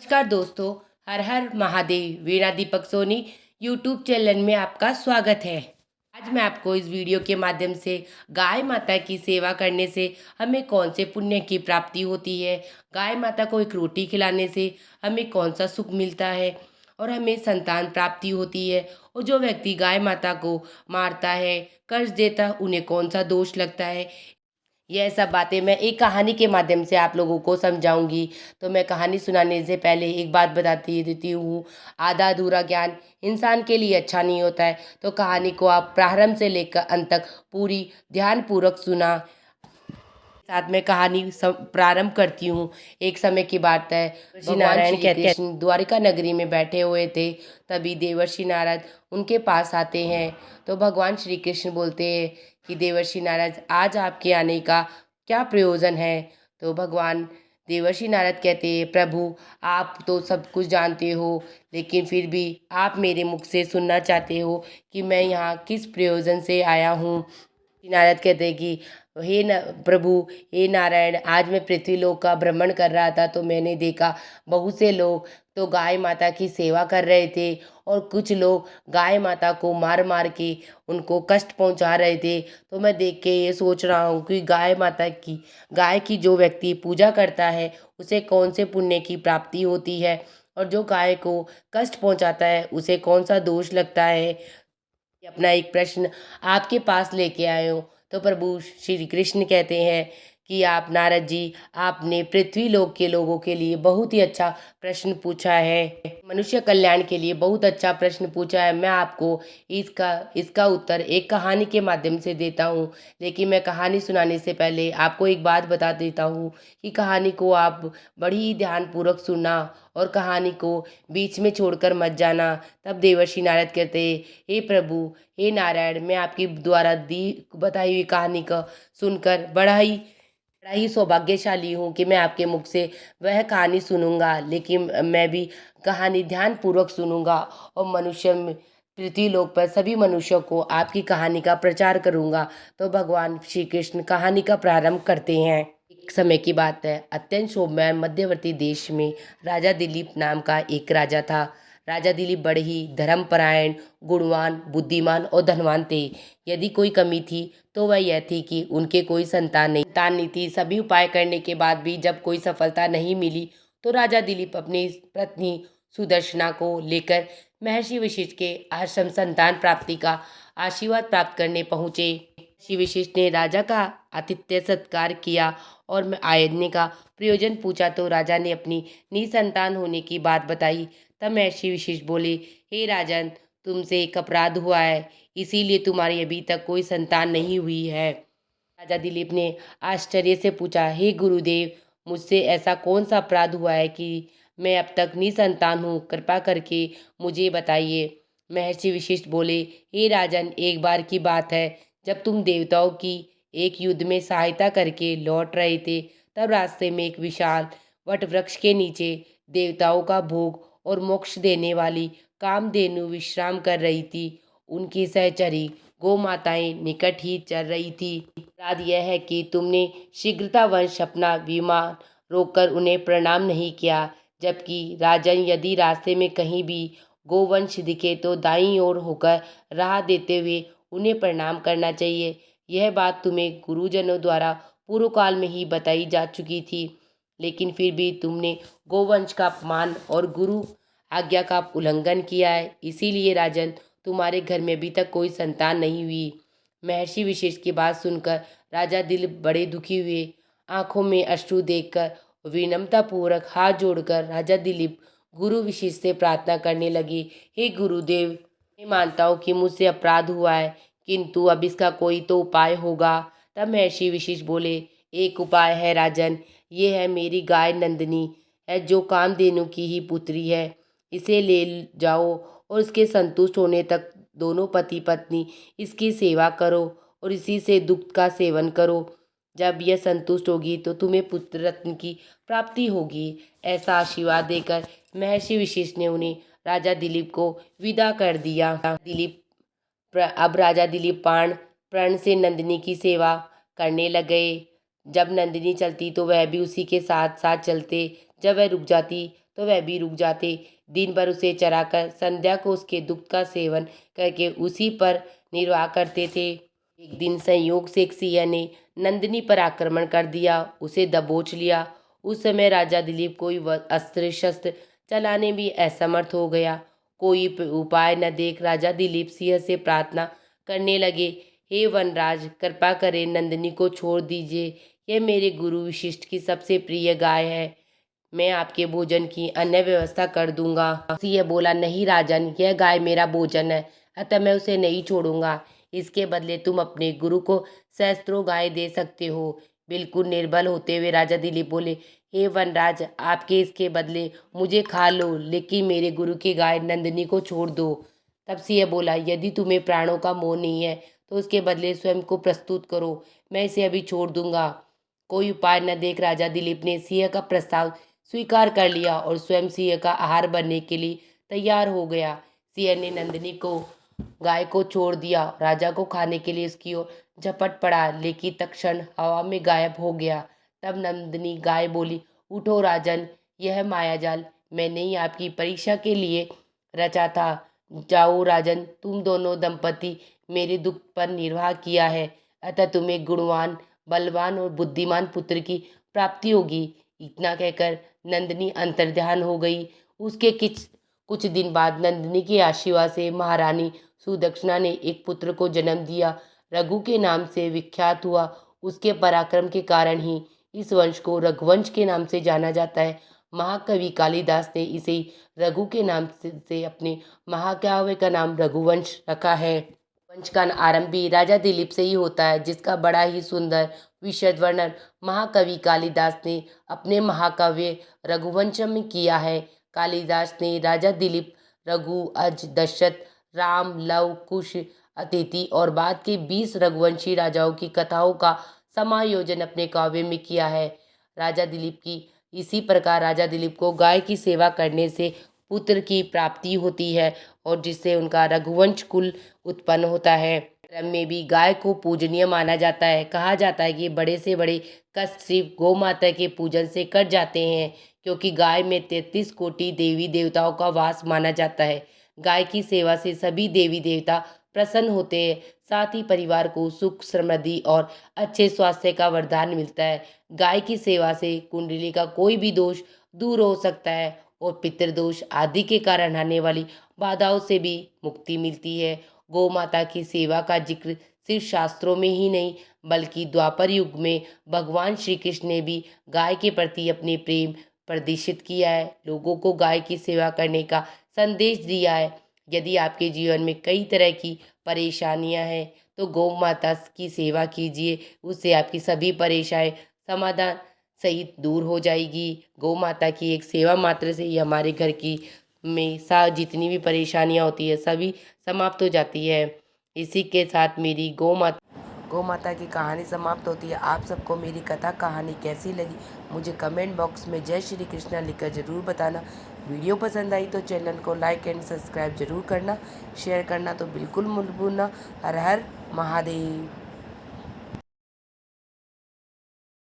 नमस्कार दोस्तों। हर हर महादेव। वीणा Deepak Soni YouTube channel में आपका स्वागत है। आज मैं आपको इस वीडियो के माध्यम से गाय माता की सेवा करने से हमें कौन से पुण्य की प्राप्ति होती है, गाय माता को एक रोटी खिलाने से हमें कौन सा सुख मिलता है और हमें संतान प्राप्ति होती है, और जो व्यक्ति गाय माता को मारता है, कर्ज देता, उन्हें कौन सा दोष लगता है। यह सब बातें मैं एक कहानी के माध्यम से आप लोगों को समझाऊंगी। तो मैं कहानी सुनाने से पहले एक बात बताती देती हूँ। आधा अधूरा ज्ञान इंसान के लिए अच्छा नहीं होता है, तो कहानी को आप प्रारंभ से लेकर अंत तक पूरी ध्यानपूर्वक सुना। साथ में कहानी प्रारंभ करती हूँ। एक समय की बात है, श्री नारायण कहते कृष्ण द्वारिका नगरी में बैठे हुए थे। तभी देवर्षि नारद उनके पास आते हैं। तो भगवान श्री कृष्ण बोलते हैं कि देवर्षि नारद, आज आपके आने का क्या प्रयोजन है। तो भगवान देवर्षि नारद कहते हैं, प्रभु आप तो सब कुछ जानते हो, लेकिन फिर भी आप मेरे मुख से सुनना चाहते हो कि मैं यहाँ किस प्रयोजन से आया हूँ। नारद कहते हैं कि हे न प्रभु, हे नारायण, आज मैं पृथ्वीलोक का भ्रमण कर रहा था तो मैंने देखा बहुत से लोग तो गाय माता की सेवा कर रहे थे, और कुछ लोग गाय माता को मार मार के उनको कष्ट पहुंचा रहे थे। तो मैं देख के ये सोच रहा हूँ कि गाय की जो व्यक्ति पूजा करता है उसे कौन से पुण्य की प्राप्ति होती है, और जो गाय को कष्ट पहुंचाता है उसे कौन सा दोष लगता है। अपना एक प्रश्न आपके पास लेके आए हो। तो प्रभु श्री कृष्ण कहते हैं कि आप नारद जी, आपने पृथ्वी लोक के लोगों के लिए बहुत ही अच्छा प्रश्न पूछा है, मनुष्य कल्याण के लिए बहुत अच्छा प्रश्न पूछा है। मैं आपको इसका इसका उत्तर एक कहानी के माध्यम से देता हूँ। लेकिन मैं कहानी सुनाने से पहले आपको एक बात बता देता हूँ कि कहानी को आप बड़ी ही ध्यानपूर्वक सुनना, और कहानी को बीच में छोड़कर मत जाना। तब देवर्षि नारद कहते, हे प्रभु, हे नारायण, मैं आपकी द्वारा दी बताई हुई कहानी का सुनकर बड़ा ही सौभाग्यशाली हूँ कि मैं आपके मुख से वह कहानी सुनूंगा। लेकिन मैं भी कहानी ध्यानपूर्वक सुनूंगा, और पृथ्वी लोक पर सभी मनुष्यों को आपकी कहानी का प्रचार करूंगा। तो भगवान श्री कृष्ण कहानी का प्रारंभ करते हैं। एक समय की बात है, अत्यंत शोभमय मध्यवर्ती देश में राजा दिलीप नाम का एक राजा था। राजा दिलीप बड़े ही धर्मपरायण, गुणवान, बुद्धिमान और धनवान थे। यदि कोई कमी थी तो वह यह थी कि उनके कोई संतान नहीं थी। सभी उपाय करने के बाद भी जब कोई सफलता नहीं मिली, तो राजा दिलीप अपनी पत्नी सुदर्शना को लेकर महर्षि वशिष्ठ के आश्रम संतान प्राप्ति का आशीर्वाद प्राप्त करने पहुँचे। महर्षि वशिष्ठ ने राजा का आतिथ्य सत्कार किया और आयने का प्रयोजन पूछा, तो राजा ने अपनी निसंतान होने की बात बताई। तब महर्षि वशिष्ठ बोले, हे राजन, तुमसे एक अपराध हुआ है, इसीलिए तुम्हारी अभी तक कोई संतान नहीं हुई है। राजा दिलीप ने आश्चर्य से पूछा, हे गुरुदेव, मुझसे ऐसा कौन सा अपराध हुआ है कि मैं अब तक निसंतान हूँ, कृपा करके मुझे बताइए। महर्षि वशिष्ठ बोले, हे राजन, एक बार की बात है, जब तुम देवताओं की एक युद्ध में सहायता करके लौट रहे थे, तब रास्ते में एक विशाल वट वृक्ष के नीचे देवताओं का भोग और मोक्ष देने वाली कामधेनु विश्राम कर रही थी। उनकी सहचरी गौ माताएं निकट ही चल रही थी। अपराध यह है कि तुमने शीघ्रतावश अपना विमान रोककर उन्हें प्रणाम नहीं किया। जबकि राजन, यदि रास्ते में कहीं भी गोवंश दिखे तो दाईं ओर होकर राह देते हुए उन्हें प्रणाम करना चाहिए। यह बात तुम्हें गुरुजनों द्वारा पूर्व काल में ही बताई जा चुकी थी, लेकिन फिर भी तुमने गोवंश का अपमान और गुरु आज्ञा का उल्लंघन किया है। इसीलिए राजन, तुम्हारे घर में अभी तक कोई संतान नहीं हुई। महर्षि विशेष की बात सुनकर राजा दिलीप बड़े दुखी हुए। आंखों में अश्रु देखकर विनम्रतापूर्वक हाथ जोड़कर राजा दिलीप गुरु विशेष से प्रार्थना करने लगे, हे गुरुदेव, मैं मानता हूँ कि मुझसे अपराध हुआ है, किंतु अब इसका कोई तो उपाय होगा। तब महर्षि विशेष बोले, एक उपाय है राजन, ये है मेरी गाय नंदिनी है, जो कामधेनु की ही पुत्री है। इसे ले जाओ और इसके संतुष्ट होने तक दोनों पति पत्नी इसकी सेवा करो और इसी से दुग्ध का सेवन करो। जब यह संतुष्ट होगी तो तुम्हें पुत्र रत्न की प्राप्ति होगी। ऐसा आशीर्वाद देकर महर्षि विशेष ने उन्हें राजा दिलीप को विदा कर दिया। अब राजा दिलीप प्रण से नंदिनी की सेवा करने लगे। जब नंदिनी चलती तो वह भी उसी के साथ साथ चलते। जब वह रुक जाती तो वह भी रुक जाते। दिन भर उसे चराकर संध्या को उसके दुग्ध का सेवन करके उसी पर निर्वाह करते थे। एक दिन संयोग से एक सिंह ने नंदिनी पर आक्रमण कर दिया, उसे दबोच लिया। उस समय राजा दिलीप कोई अस्त्र शस्त्र चलाने में असमर्थ हो गया। कोई उपाय न देख राजा दिलीप सिंह से प्रार्थना करने लगे, हे वनराज, कृपा करें नंदिनी को छोड़ दीजिए। यह मेरे गुरु विशिष्ट की सबसे प्रिय गाय है। मैं आपके भोजन की अन्य व्यवस्था कर दूंगा। सिंह बोला, नहीं राजन, यह गाय मेरा भोजन है, अतः मैं उसे नहीं छोड़ूंगा। इसके बदले तुम अपने गुरु को सहस्त्रों गाय दे सकते हो। बिल्कुल निर्बल होते हुए राजा दिलीप बोले, हे वनराज, आपके इसके बदले मुझे खा लो, लेकिन मेरे गुरु की गाय नंदिनी को छोड़ दो। तब सिंह बोला, यदि तुम्हें प्राणों का मोह नहीं है तो उसके बदले स्वयं को प्रस्तुत करो, मैं इसे अभी छोड़ दूंगा। कोई उपाय न देख राजा दिलीप ने सिंह का प्रस्ताव स्वीकार कर लिया और स्वयं सिंह का आहार बनने के लिए तैयार हो गया। सिंह ने नंदिनी को गाय को छोड़ दिया। राजा को खाने के लिए उसकी ओर झपट पड़ा, लेकिन तत्क्षण हवा में गायब हो गया। तब नंदिनी गाय बोली, उठो राजन, यह मायाजाल मैंने ही आपकी परीक्षा के लिए रचा था। जाओ राजन, तुम दोनों दंपति मेरे दुख पर निर्वाह किया है, अतः तुम्हें गुणवान, बलवान और बुद्धिमान पुत्र की प्राप्ति होगी। इतना कहकर नंदिनी अंतर्ध्यान हो गई। उसके कुछ दिन बाद नंदिनी के आशीर्वाद से महारानी सुदक्षिणा ने एक पुत्र को जन्म दिया। रघु के नाम से विख्यात हुआ। उसके पराक्रम के कारण ही इस वंश को रघुवंश के नाम से जाना जाता है। महाकवि कालिदास ने इसे रघु के नाम से अपने महाकाव्य का नाम रघुवंश रखा है। वंश का आरंभ भी राजा दिलीप से ही होता है, जिसका बड़ा ही सुंदर विशद वर्णन महाकवि कालिदास ने अपने महाकाव्य रघुवंश में किया है। कालिदास ने राजा दिलीप, रघु, अज, दशरथ, राम, लव, कुश, अतिथि और बाद के 20 रघुवंशी राजाओं की कथाओं का समायोजन अपने काव्य में किया है। राजा दिलीप की इसी प्रकार राजा दिलीप को गाय की सेवा करने से पुत्र की प्राप्ति होती है और जिससे उनका रघुवंश कुल उत्पन्न होता है। धर्म में भी गाय को पूजनीय माना जाता है। कहा जाता है कि बड़े से बड़े कष्ट सिर्फ गौ माता के पूजन से कट जाते हैं, क्योंकि गाय में 33 कोटि देवी देवताओं का वास माना जाता है। गाय की सेवा से सभी देवी देवता प्रसन्न होते हैं, साथ ही परिवार को सुख, समृद्धि और अच्छे स्वास्थ्य का वरदान मिलता है। गाय की सेवा से कुंडली का कोई भी दोष दूर हो सकता है और पितृदोष आदि के कारण आने वाली बाधाओं से भी मुक्ति मिलती है। गौ माता की सेवा का जिक्र सिर्फ शास्त्रों में ही नहीं, बल्कि द्वापर युग में भगवान श्री कृष्ण ने भी गाय के प्रति अपने प्रेम प्रदर्शित किया है, लोगों को गाय की सेवा करने का संदेश दिया है। यदि आपके जीवन में कई तरह की परेशानियां हैं तो गौ माता की सेवा कीजिए, उससे आपकी सभी परेशानियां समाधान सहित दूर हो जाएगी। गौ माता की एक सेवा मात्र से ही हमारे घर की में जितनी भी परेशानियां होती है सभी समाप्त हो जाती है। इसी के साथ मेरी गौ माता की कहानी समाप्त होती है। आप सबको मेरी कथा कहानी कैसी लगी मुझे कमेंट बॉक्स में जय श्री कृष्णा लिखकर ज़रूर बताना। वीडियो पसंद आई तो चैनल को लाइक एंड सब्सक्राइब जरूर करना, शेयर करना तो बिल्कुल मत भूलना। हर हर महादेव।